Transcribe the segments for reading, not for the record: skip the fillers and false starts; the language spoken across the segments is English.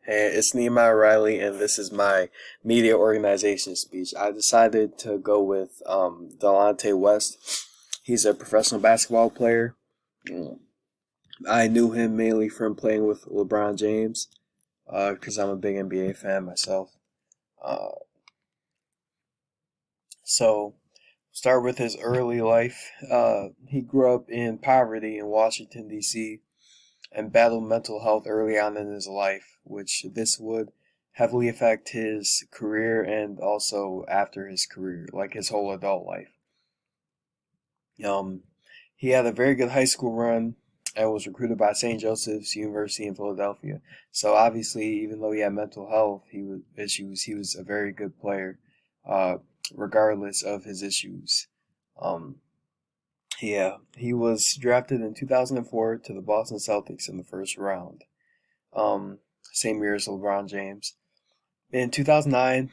Hey, it's Nehemiah Riley, and this is my media organization speech. I decided to go with Delonte West. He's a professional basketball player. Mm. I knew him mainly from playing with LeBron James, because I'm a big NBA fan myself. Uh, so, start with his early life. He grew up in poverty in Washington, D.C., and battled mental health early on in his life, which this would heavily affect his career and also after his career, like his whole adult life. Um, he had a very good high school run and was recruited by St. Joseph's University in Philadelphia. So obviously, even though he had mental health issues, he was a very good player, uh, regardless of his issues. Um, yeah, he was drafted in 2004 to the Boston Celtics in the first round. Um, Same year as LeBron James. In 2009,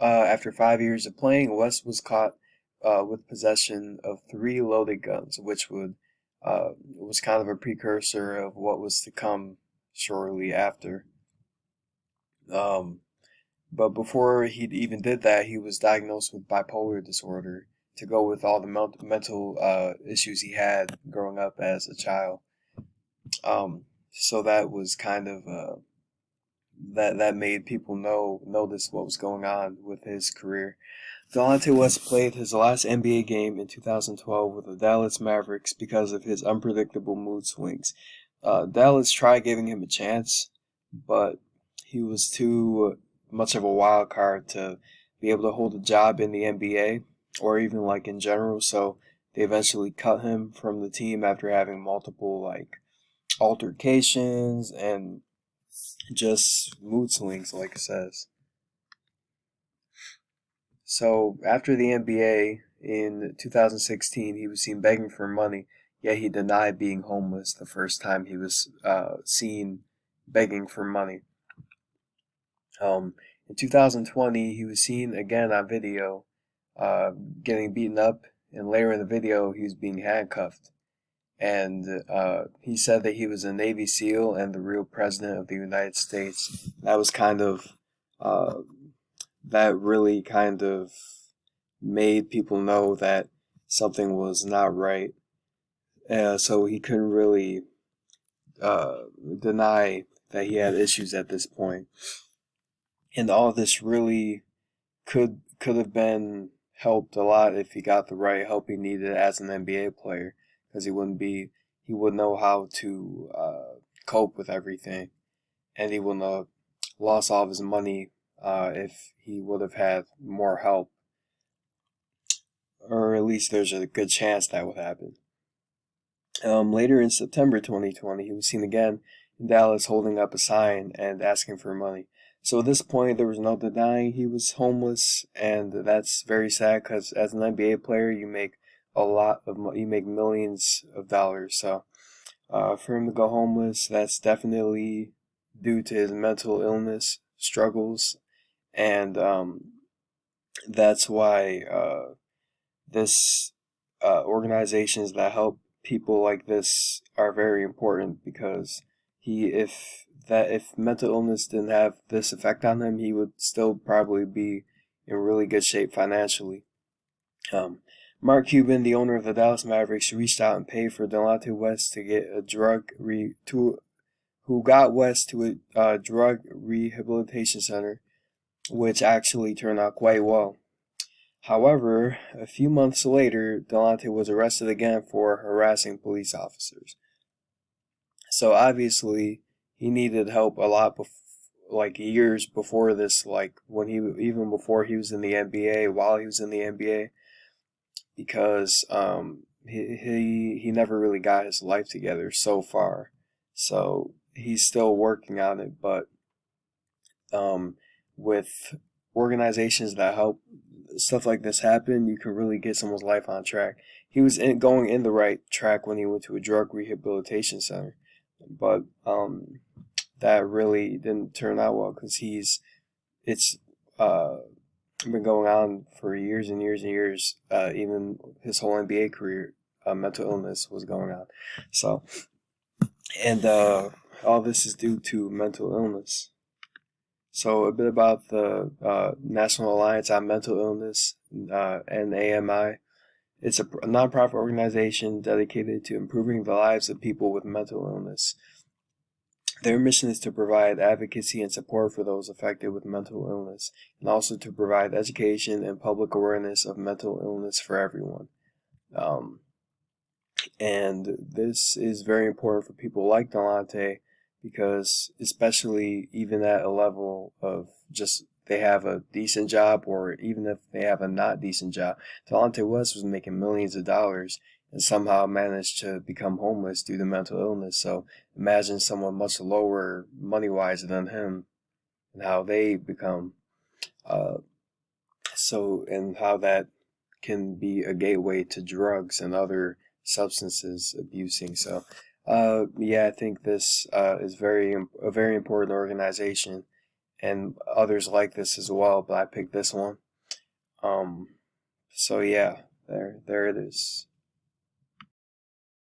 after 5 years of playing, West was caught with possession of three loaded guns, which was kind of a precursor of what was to come shortly after. Um, but before he even did that, he was diagnosed with bipolar disorder to go with all the mental issues he had growing up as a child. So that was kind of that made people notice what was going on with his career. Delonte West played his last NBA game in 2012 with the Dallas Mavericks because of his unpredictable mood swings. Dallas tried giving him a chance, but he was too much of a wild card to be able to hold a job in the NBA or even like in general. So they eventually cut him from the team after having multiple like altercations and just mood swings, like it says. So after the NBA in 2016, he was seen begging for money, yet he denied being homeless the first time he was seen begging for money. In 2020, he was seen again on video uh, getting beaten up, and later in the video, he was being handcuffed. And he said that he was a Navy SEAL and the real president of the United States. Uh, that really kind of made people know that something was not right. So he couldn't really uh, deny that he had issues at this point. And all of this really could have been helped a lot if he got the right help he needed as an NBA player, because he would know how to cope with everything, and he wouldn't have lost all of his money if he would have had more help, or at least there's a good chance that would happen. Later in September 2020, he was seen again in Dallas holding up a sign and asking for money. So at this point, there was no denying he was homeless, and that's very sad because as an NBA player, you make you make millions of dollars. So for him to go homeless, that's definitely due to his mental illness struggles, and that's why this organizations that help people like this are very important, because if mental illness didn't have this effect on him, he would still probably be in really good shape financially. Um, Mark Cuban, the owner of the Dallas Mavericks, reached out and paid for Delonte West to get a drug re to who got West to a drug rehabilitation center, which actually turned out quite well. However, a few months later, Delonte was arrested again for harassing police officers. So obviously, he needed help a lot, like years before this, like when he even before he was in the NBA, while he was in the NBA, because he never really got his life together so far. So he's still working on it, but um, with organizations that help stuff like this happen, you can really get someone's life on track. He was going in the right track when he went to a drug rehabilitation center, but that really didn't turn out well because it's uh, been going on for years and years and years. Even his whole NBA career, mental illness was going on. So, and all this is due to mental illness. So a bit about the National Alliance on Mental Illness, NAMI. It's a nonprofit organization dedicated to improving the lives of people with mental illness. Their mission is to provide advocacy and support for those affected with mental illness, and also to provide education and public awareness of mental illness for everyone. Um, and this is very important for people like Delonte because, especially even at a level of just they have a decent job, or even if they have a not decent job, Delonte West was making millions of dollars and somehow managed to become homeless due to mental illness. So imagine someone much lower money wise than him and how they become uh, and how that can be a gateway to drugs and other substances abusing. So, yeah, I think this is a very important organization, and others like this as well. But I picked this one. Um, so yeah, there it is.